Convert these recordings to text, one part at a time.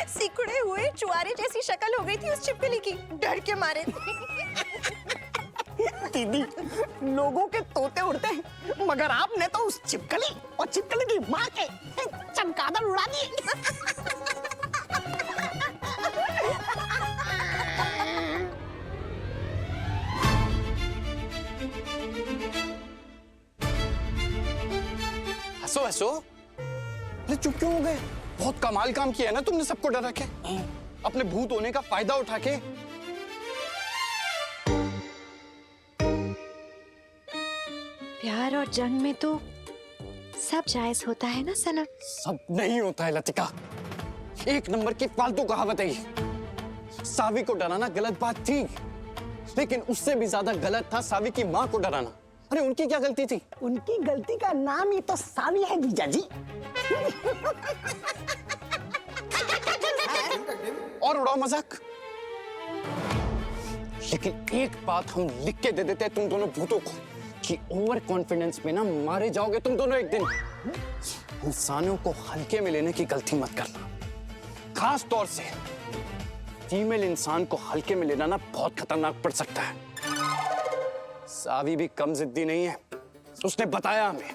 सिकुड़े हुए चुआरे जैसी शक्ल हो गई थी उस छिपकली की, डर के मारे। दीदी, लोगों के तोते उड़ते हैं, मगर आपने तो उस छिपकली और छिपकली की माँ के चमगादड़ उड़ा दिए। हंसो हंसो। अरे चुप क्यों हो गए? बहुत कमाल काम किया है ना तुमने सबको डरा के, अपने भूत होने का फायदा उठा के। प्यार और जंग में तो सब जायज होता है ना सनम? सब नहीं होता है लतिका, एक नंबर की फालतू कहावत है ये। सावी को डराना गलत बात थी, लेकिन उससे भी ज्यादा गलत था सावी की माँ को डराना। अरे उनकी क्या गलती थी? उनकी गलती का नाम ही तो सावी है जीजा जी। और उड़ाओ मजाक। लेकिन एक बात हम लिख के दे देते हैं तुम दोनों भूतों को कि ओवर कॉन्फिडेंस में ना मारे जाओगे तुम दोनों एक दिन। इंसानों को हल्के में लेने की गलती मत करना, खास तौर से फीमेल इंसान को हल्के में लेना ना बहुत खतरनाक पड़ सकता है। सावी भी कम जिद्दी नहीं है, उसने बताया हमें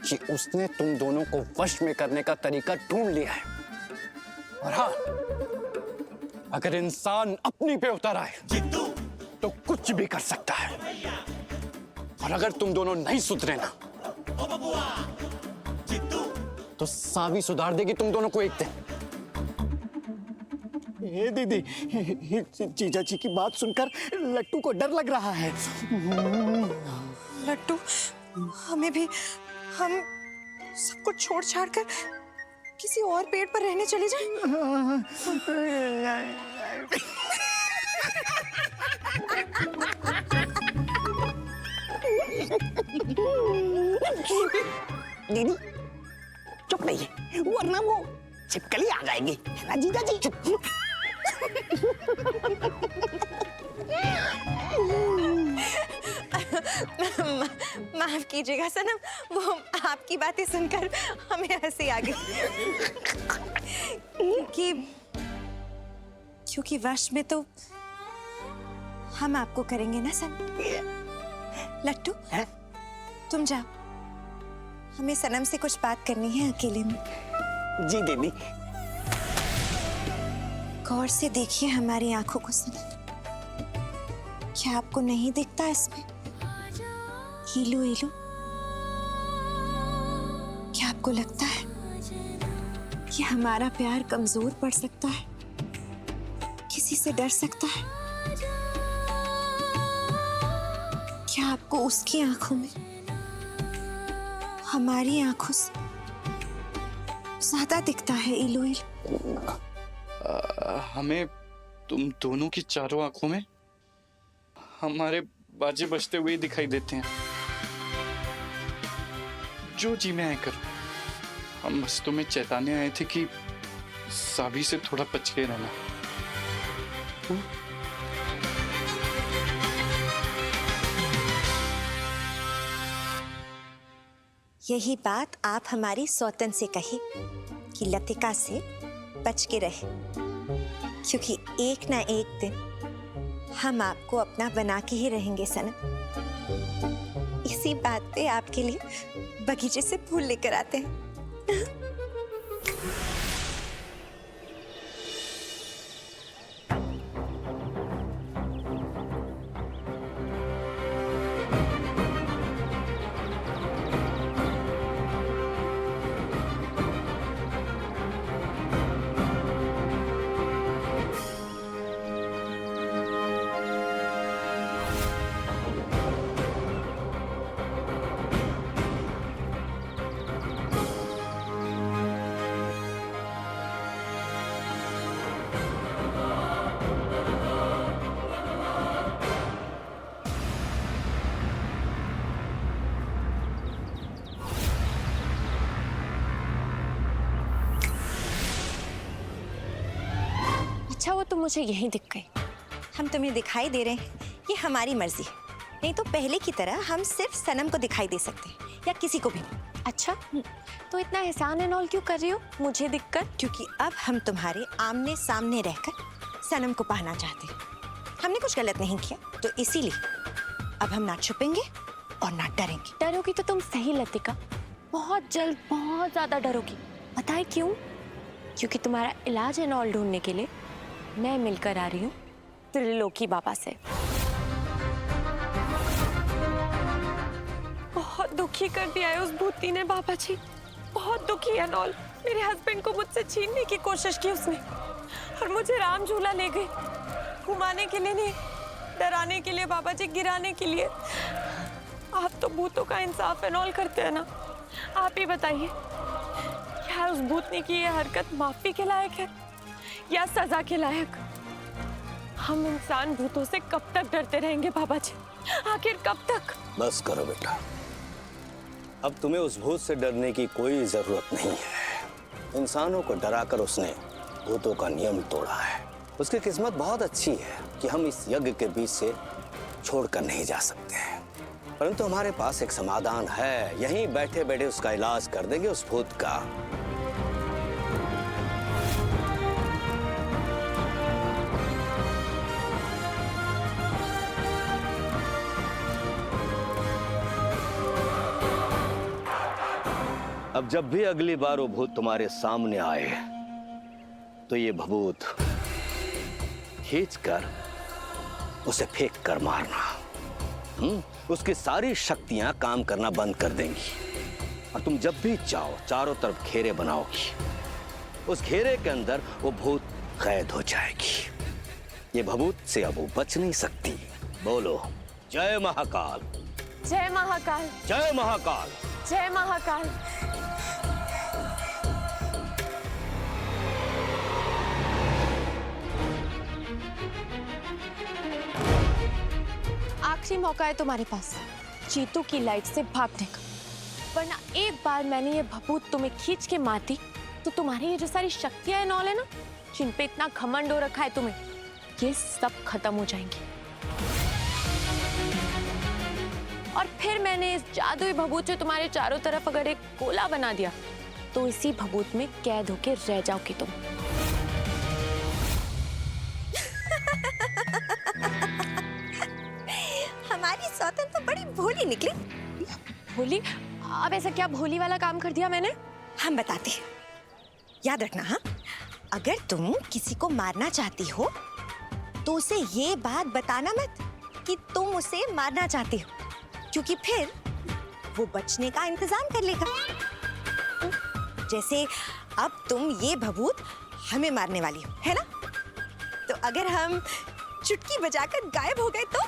कि उसने तुम दोनों को वश में करने का तरीका ढूंढ लिया है। और हाँ, अगर इंसान अपनी पे उतर आए तो कुछ भी कर सकता है। और अगर तुम दोनों नहीं सुधरे ना तो सावी सुधार देगी तुम दोनों को एक दिन। ए दीदी, जीजा जी की बात सुनकर लट्टू को डर लग रहा है। लट्टू, हमें भी, हम सब कुछ छोड़ छाड़ कर किसी और पेड़ पर रहने चले जाएं। दीदी चुप रहिए, वरना वो छिपकली आ जाएगी, है ना जीजा जी? चुप। माफ कीजिएगा सनम, वो आपकी बातें सुनकर हमें हंसी आ गई। क्योंकि वश में तो हम आपको करेंगे ना सनम। लट्टू, तुम जाओ, हमें सनम से कुछ बात करनी है अकेले में। जी दीदी। गौर से देखिए हमारी आंखों को सनम, क्या आपको नहीं दिखता इसमें हीलू हीलू? क्या आपको लगता है कि हमारा प्यार कमजोर पड़ सकता है, किसी से डर सकता है? क्या आपको उसकी आंखों में हमारी आंखों से ज्यादा दिखता है इलू इलू? हमें तुम दोनों की चारों आंखों में हमारे बाजे बजते हुए दिखाई देते हैं। जो जी में आए करो, हम बस तुम्हें चेताने आए थे कि सावी से थोड़ा बच के रहना। यही बात आप हमारी सौतन से कही कि लतिका से बच के रहे, क्योंकि एक ना एक दिन हम आपको अपना बना के ही रहेंगे सनम। इसी बात पे आपके लिए बगीचे से फूल लेकर आते हैं। अच्छा, वो तो मुझे यहीं दिख गई। हम तुम्हें दिखाई दे रहे हैं, ये हमारी मर्जी है। नहीं तो पहले की तरह हम सिर्फ सनम को दिखाई दे सकते हैं, या किसी को भी। अच्छा, तो इतना एहसान एंड ऑल क्यों कर रही हो मुझे दिखकर? क्योंकि अब हम तुम्हारे आमने सामने रहकर सनम को पाना चाहते हैं। हमने कुछ गलत नहीं किया, तो इसीलिए अब हम ना छुपेंगे और ना डरेंगे। डरोगी तो तुम सही लतिका, बहुत जल्द बहुत ज्यादा डरोगी। बताए क्यों? क्योंकि तुम्हारा इलाज एंड ऑल ढूंढने के लिए मैं मिलकर आ रही हूँ त्रिलोकी बाबा से। बहुत दुखी कर दिया है उस भूती ने बाबा जी, बहुत दुखी एंड ऑल। मेरे हस्बैंड को मुझसे छीनने की कोशिश की उसने, और मुझे राम झूला ले गई, घुमाने के लिए नहीं, डराने के लिए बाबा जी, गिराने के लिए। आप तो भूतों का इंसाफ एंड ऑल करते हैं ना, आप ही बताइए, क्या उस भूतनी की ये हरकत माफी के लायक है या सजा के लायक? हम इंसान भूतों से कब तक डरते रहेंगे बाबा जी, आखिर कब तक? बस करो बेटा, अब तुम्हें उस भूत से डरने की कोई जरूरत नहीं है। इंसानों को डराकर उसने भूतों का नियम तोड़ा है। उसकी किस्मत बहुत अच्छी है कि हम इस यज्ञ के बीच से छोड़कर नहीं जा सकते, परंतु हमारे पास एक समाधान है। यहीं बैठे बैठे उसका इलाज कर देंगे, उस भूत का। अब जब भी अगली बार वो भूत तुम्हारे सामने आए तो ये भभूत खींचकर उसे फेंक कर मारना। उसकी सारी शक्तियां काम करना बंद कर देंगी, और तुम जब भी चाहो चारों तरफ घेरे बनाओगी। उस घेरे के अंदर वो भूत कैद हो जाएगी। ये भभूत से अब वो बच नहीं सकती। बोलो जय महाकाल, जय महाकाल, जय महाकाल, जय महाकाल। आखिरी मौका है तुम्हारे पास चीतू की लाइफ से भागने का, वरना एक बार मैंने ये भभूत तुम्हें खींच के मार दी तो तुम्हारी ये जो सारी शक्तियां एंड ऑल है ना, जिन पे इतना घमंड हो रखा है तुम्हें, ये सब खत्म हो जाएंगी। और फिर मैंने इस जादुई भभूत से तुम्हारे चारों तरफ अगर एक गोला बना दिया तो इसी भभूत में कैद होके रह जाओगी तुम। हमारी सौतन तो बड़ी भोली निकली। भोली? अब ऐसा क्या भोली वाला काम कर दिया मैंने? हम बताते हैं, याद रखना। हाँ, अगर तुम किसी को मारना चाहती हो तो उसे ये बात बताना मत कि तुम उसे मारना चाहती हो, क्योंकि फिर वो बचने का इंतजाम कर लेगा। जैसे अब तुम ये भभूत हमें मारने वाली हो, है ना? तो अगर हम चुटकी बजाकर गायब हो गए तो?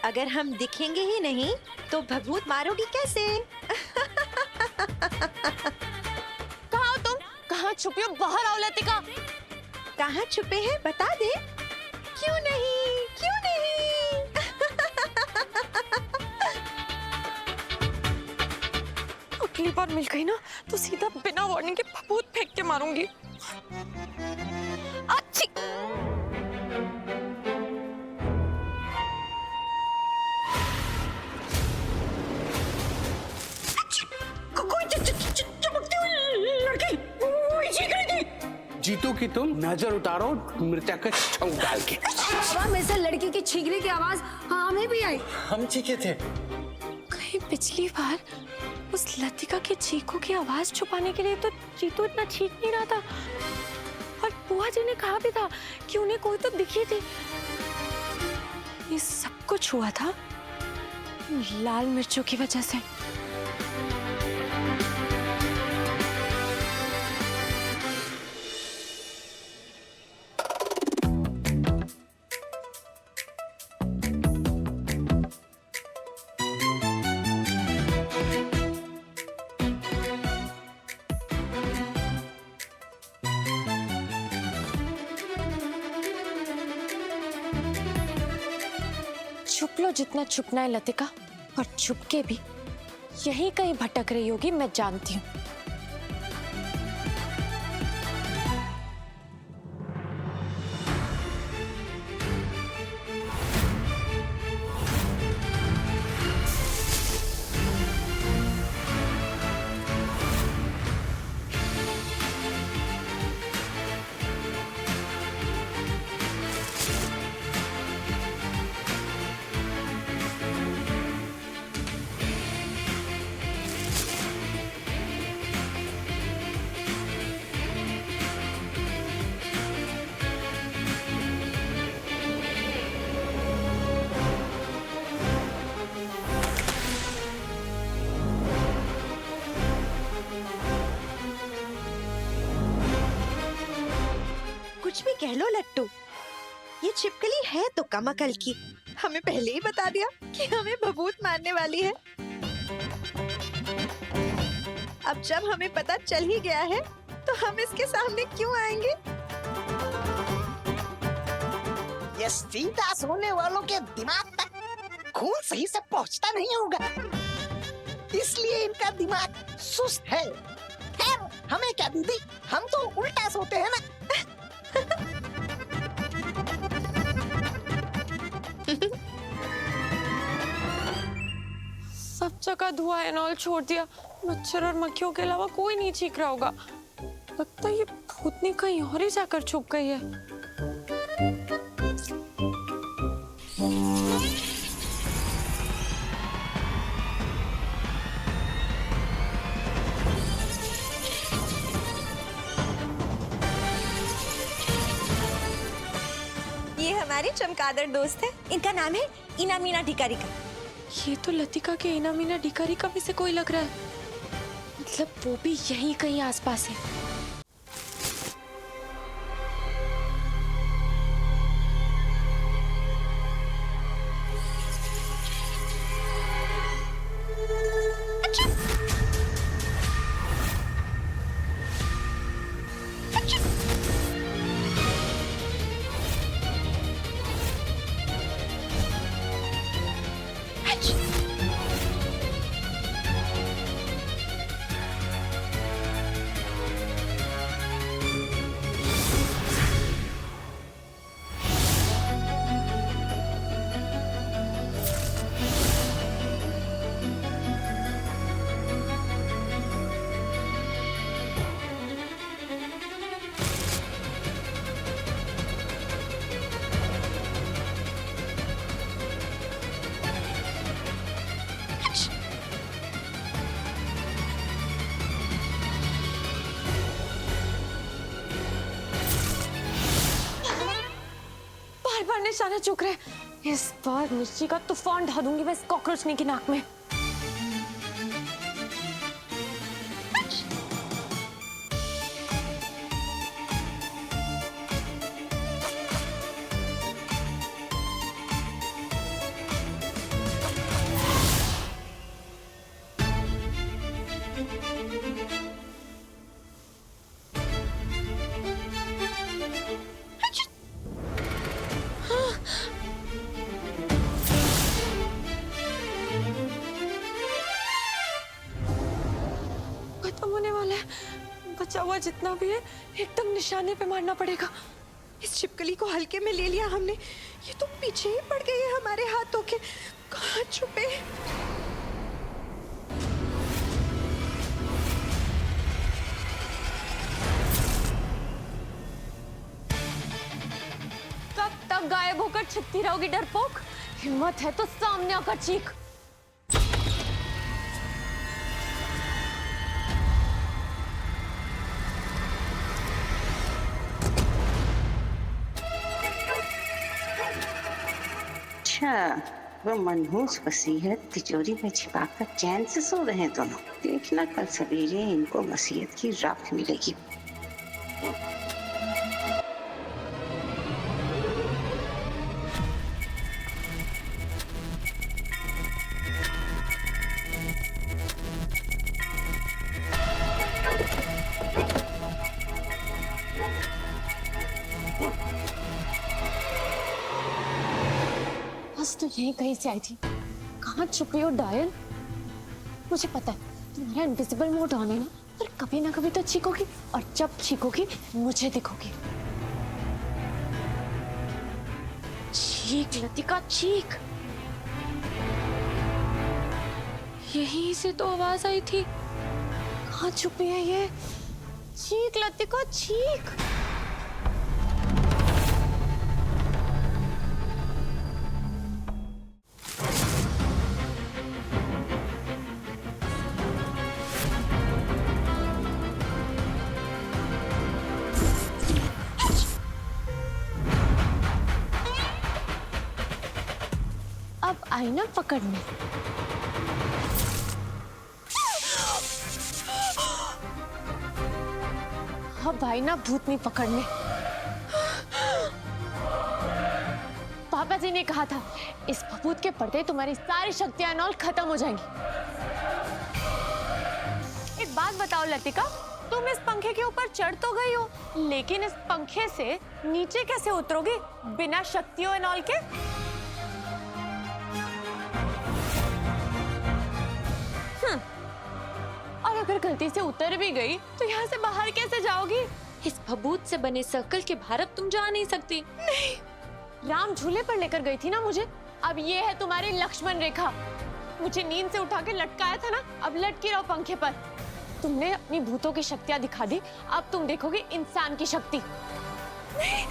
अगर हम दिखेंगे ही नहीं तो भभूत मारोगी कैसे? कहाँ हो तुम? कहाँ छुपी हो? बाहर आओ लतिका। कहाँ छुपे हैं बता दे। क्यों नहीं, क्यों नहीं? अगली बार मिल गई ना तो सीधा बिना वार्निंग के भभूत फेंक के मारूंगी। अच्छी। जीतू की तुम नजर उतारो मृत्यु का छौंक डाल के। बाबा में से लड़की की छींकने की आवाज हमें भी आई। हम चीखे थे। कहीं पिछली बार उस लतिका की चीखों की आवाज छुपाने के लिए तो जीतू इतना चीख नहीं रहा था, और बुआ जी ने कहा भी था कि उन्हें कोई तो दिखी थी। ये सब कुछ हुआ था लाल मिर्चों की वजह से। छुप लो जितना छुपना है लतिका, और छुप के भी यहीं कहीं भटक रही होगी, मैं जानती हूँ। कुछ भी कह लो लट्टू, ये छिपकली है तो कम अकल की। हमें पहले ही बता दिया कि हमें भभूत मारने वाली है। अब जब हमें पता चल ही गया है तो हम इसके सामने क्यों आएंगे? ये सीधा सोने वालों के दिमाग तक खून सही से पहुंचता नहीं होगा, इसलिए इनका दिमाग सुस्त है। खैर हमें क्या दीदी, हम तो उल्टा सोते हैं ना। सब जगह धुआं एनॉल छोड़ दिया, मच्छर और मक्खियों के अलावा कोई नहीं चीख रहा होगा। लगता है ये भूतनी कहीं और ही जाकर छुप गई है। ये हमारी चमगादड़ दोस्त है, इनका नाम है इना मीना ढिकारिका। ये तो लतिका के इना मीना ढिकारिका में से कोई लग रहा है। मतलब वो भी यहीं कहीं आसपास है। बार निशाना चुक रहे। इस बार मिर्ची का तूफान ढा दूंगी मैं इस कॉकरोचनी की नाक में। होने वाला है। बचा हुआ जितना भी है एकदम निशाने पे मारना पड़ेगा। इस छिपकली को हल्के में ले लिया हमने, ये तो पीछे ही पड़ गई है हमारे हाथों के। कहाँ छुपे? कब तक गायब होकर छिपती रहोगी डरपोक? हिम्मत है तो सामने आकर चीख। अच्छा, वो मनहूस वसीयत तिजोरी में छिपाकर चैन से सो रहे हैं दोनों। देखना कल सवेरे इनको वसीयत की राख मिलेगी। बस तो यही कहीं से आई थी। कहाँ छुपी हो डायल? मुझे पता है तुम्हारा इनविजिबल मोड ऑन है ना, पर कभी ना कभी तो चीखोगी, और जब चीखोगी मुझे दिखोगी। चीख लतिका चीख। यहीं से तो आवाज आई थी। कहाँ छुपी है ये? चीख लतिका चीख। अब आई ना पकड़ने। अब आई ना भूतनी पकड़ने। जी ने कहा था इस फफूद के पड़ते तुम्हारी सारी शक्तियां नॉल खत्म हो जाएंगी। एक बात बताओ लतिका, तुम इस पंखे के ऊपर चढ़ तो गई हो, लेकिन इस पंखे से नीचे कैसे उतरोगी बिना शक्तियों नॉल के? और अगर गलती से उतर भी गई तो यहाँ से बाहर कैसे जाओगी? इस भभूत से बने सर्कल के बाहर अब तुम जा नहीं सकती। नहीं, राम झूले पर लेकर गई थी ना मुझे, अब ये है तुम्हारी लक्ष्मण रेखा। मुझे नींद से उठा के लटकाया था ना, अब लटकी रहो पंखे पर। तुमने अपनी भूतों की शक्तियां दिखा दी, अब तुम देखोगे इंसान की शक्ति। नहीं,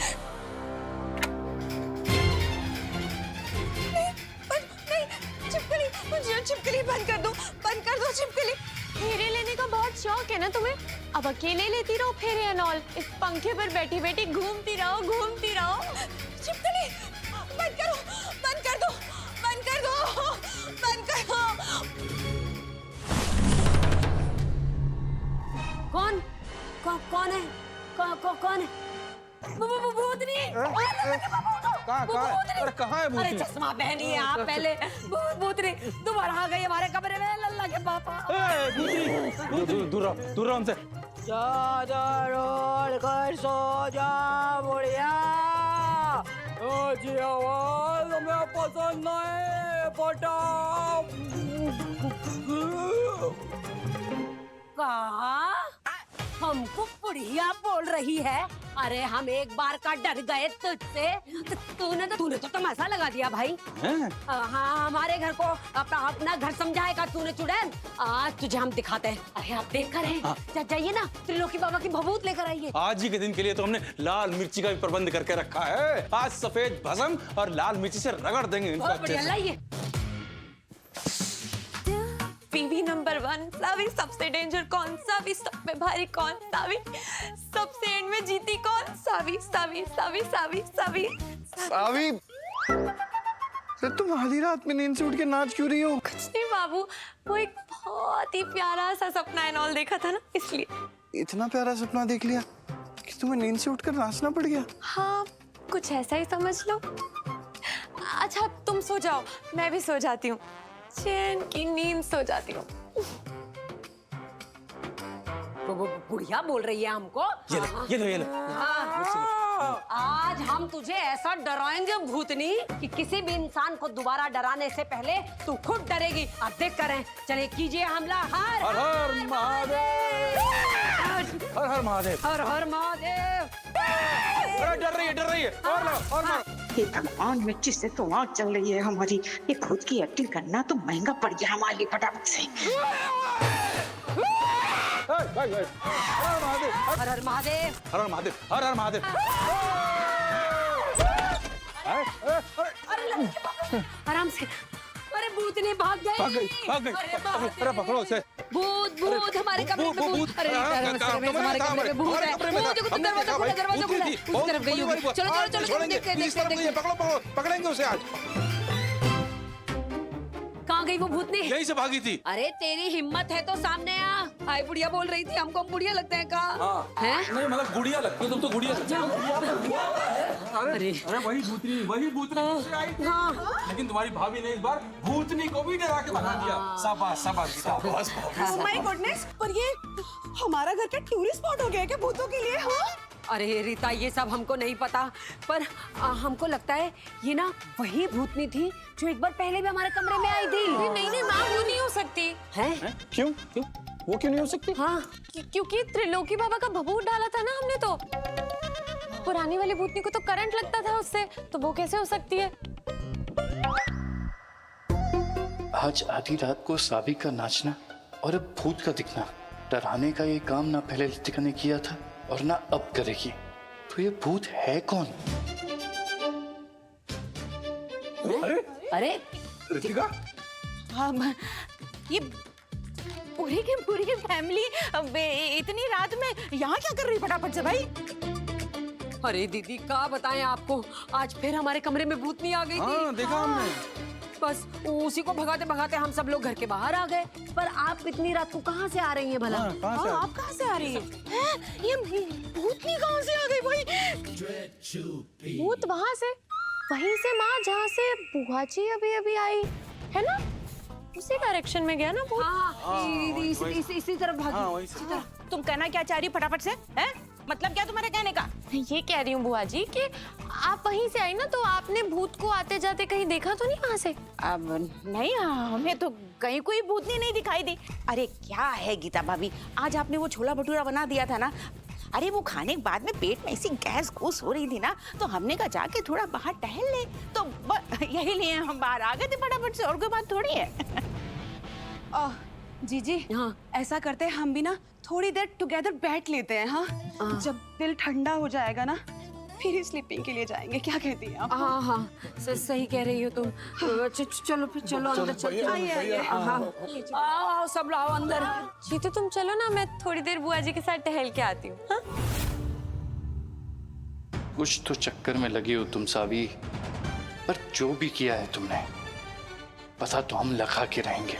छिपकली, मुझे छिपकली बंद कर दो छिपकली। फेरे लेने का बहुत शौक है ना तुम्हें, अब अकेले लेती रहो फेरे एंड ऑल। इस पंखे पर बैठी बैठी घूमती रहो। छिपकली बंद कर दो। कौन है? कौन है? भूतनी। कहाँ है अरे चश्मा पहनिए आप पहले। भूतनी दोबारा आ गई हमारे कमरे में, लल्ला के पापा। दूर रहो हमसे। चादर ओढ़ कर सो जा बुढ़िया। जी आवाज हमें पसंद नहीं बेटा। कहा हमको बुढ़िया बोल रही है? अरे हम एक बार का डर गए तुझसे, तूने तो तमाशा लगा दिया भाई। हाँ, हमारे घर को अपना घर समझाएगा तूने चुड़ैल। आज तुझे हम दिखाते हैं। अरे आप देख कर हैं, जाइए ना त्रिलोकी बाबा की भभूत लेकर आइए। आज ही के दिन के लिए तो हमने लाल मिर्ची का भी प्रबंध करके रखा है। आज सफेद भस्म और लाल मिर्ची से रगड़ देंगे इनको अच्छे से। लाइए। बीवी नंबर 1 सावी, सबसे डेंजर कौन सावी, सब में भारी कौन सावी, सबसे एंड में जीती कौन सावी। तुम आधी रात में नींद से उठ के नाच क्यों रही हो? कुछ नहीं बाबू, वो एक बहुत ही प्यारा सा सपना एंड ऑल देखा था ना, इसलिए। इतना प्यारा सपना देख लिया कि तुम्हें नींद से उठकर नाचना पड़ गया? हाँ, कुछ ऐसा ही समझ लो। अच्छा तुम सो जाओ, मैं भी सो जाती हूँ, चैन की नींद सो जाती हूँ। बुढ़िया बोल रही है हमको। ये लो। हाँ। आज हम तुझे ऐसा डराएंगे भूतनी कि किसी भी इंसान को दोबारा डराने से पहले तू खुद डरेगी। अब देख कर चले कीजिए हमला। हर हर महादेव। हर हर महादेव। डर रही है। और ये भगवान मिर्ची से तो आग चल रही है हमारी। ये खुद की एक्टिंग करना तो महंगा पड़ गया हमारे लिए। फटाफट से। हर हर महादेव। आराम से। अरे भूतनी भाग गई। अरे पकड़ो उसे। भूत हमारे कमरे में भूत। अरे हमारे कमरे में भूत है। दरवाजा खुला है। उस तरफ गई होगी। चलो देखते। पकड़ेंगे उसे आज। कहाँ गई वो भूतनी? यहीं से भागी थी। अरे तेरी हिम्मत है तो सामने आ। हाय बुढ़िया बोल रही थी, हमको बुढ़िया लगते हैं का? हैं? नहीं मतलब गुड़िया लगती है, तुम तो गुड़िया लगती हो। अरे वही भूतनी से आई थी। लेकिन तुम्हारी भाभी ने इस बार भूतनी को भी डरा के भगा दिया। शाबाश। ओह माय गुडनेस, पर ये हमारा घर का टूरिस्ट स्पॉट हो गया क्या भूतों के लिए? हाँ अरे रीता, ये सब हमको नहीं पता, पर हमको लगता है ये ना वही भूतनी थी जो एक बार पहले भी हमारे कमरे में आई थी। नहीं माँ, वो नहीं हो सकती है। क्यों? वो क्यों नहीं हो सकती? हाँ क्योंकि त्रिलोकी बाबा का भभूत डाला था ना हमने, तो पुरानी वाली भूतनी को तो करंट लगता था उससे, तो वो कैसे हो सकती है? आज आधी रात को सावी का नाचना और अब भूत का दिखना, डराने का ये काम ना पहले लतिका ने किया था और ना अब करेगी। तो ये भूत है कौन? अरे ऋतिका, ये पूरी की फैमिली इतनी रात में यहाँ क्या कर रही? फटाफट से भाई। अरे दीदी क्या बताएं आपको, आज फिर हमारे कमरे में भूतनी आ गई थी। हाँ देखा हमने। बस उसी को भगाते भगाते हम सब लोग घर के बाहर आ गए। पर आप इतनी रात को कहाँ से आ रही हैं भला? आप कहाँ से आ रही हैं? ये भूतनी कहाँ से आ गई भाई? भूत वहाँ से? वहीं से माँ जहाँ से बुआ जी अभी अभी आई है ना, उसी डायरेक्शन में गया ना भूत। हाँ, इसी तरफ भागी। इसी तरफ। तुम कहना क्या चाह रही हो फटाफट से? हैं? मतलब क्या तुम्हारे कहने का? ये कह रही हूँ बुआ जी कि आप वहीं से आई ना, तो आपने भूत को आते जाते कहीं देखा तो नहीं वहाँ से? अब नहीं, हमें तो कहीं कोई भूतनी नहीं दिखाई दी। अरे क्या है गीता भाभी, आज आपने वो छोला भटूरा बना दिया था ना, अरे वो खाने के बाद में पेट में ऐसी गैस घूस हो रही थी ना, तो हमने कहा जाके थोड़ा बाहर टहल ले, तो यही लिए हम बाहर आ गए थे फटाफट से, और कोई बात थोड़ी है। जीजी, हाँ ऐसा करते हैं, हम भी ना थोड़ी देर टुगेदर बैठ लेते हैं। हाँ जब दिल ठंडा हो जाएगा ना फिर ही स्लीपिंग के लिए जाएंगे। क्या कहती हैं आप? हाँ हाँ सही कह रही हो तुम। चलो फिर चलो अंदर चलो। आइए। आओ सब आओ अंदर। जी तो तुम चलो ना, मैं थोड़ी देर बुआ जी के साथ टहल के आती हूँ। हाँ? कुछ तो चक्कर में लगी हो तुम सावी, पर जो भी किया है तुमने, पता तो हम लगा के रहेंगे।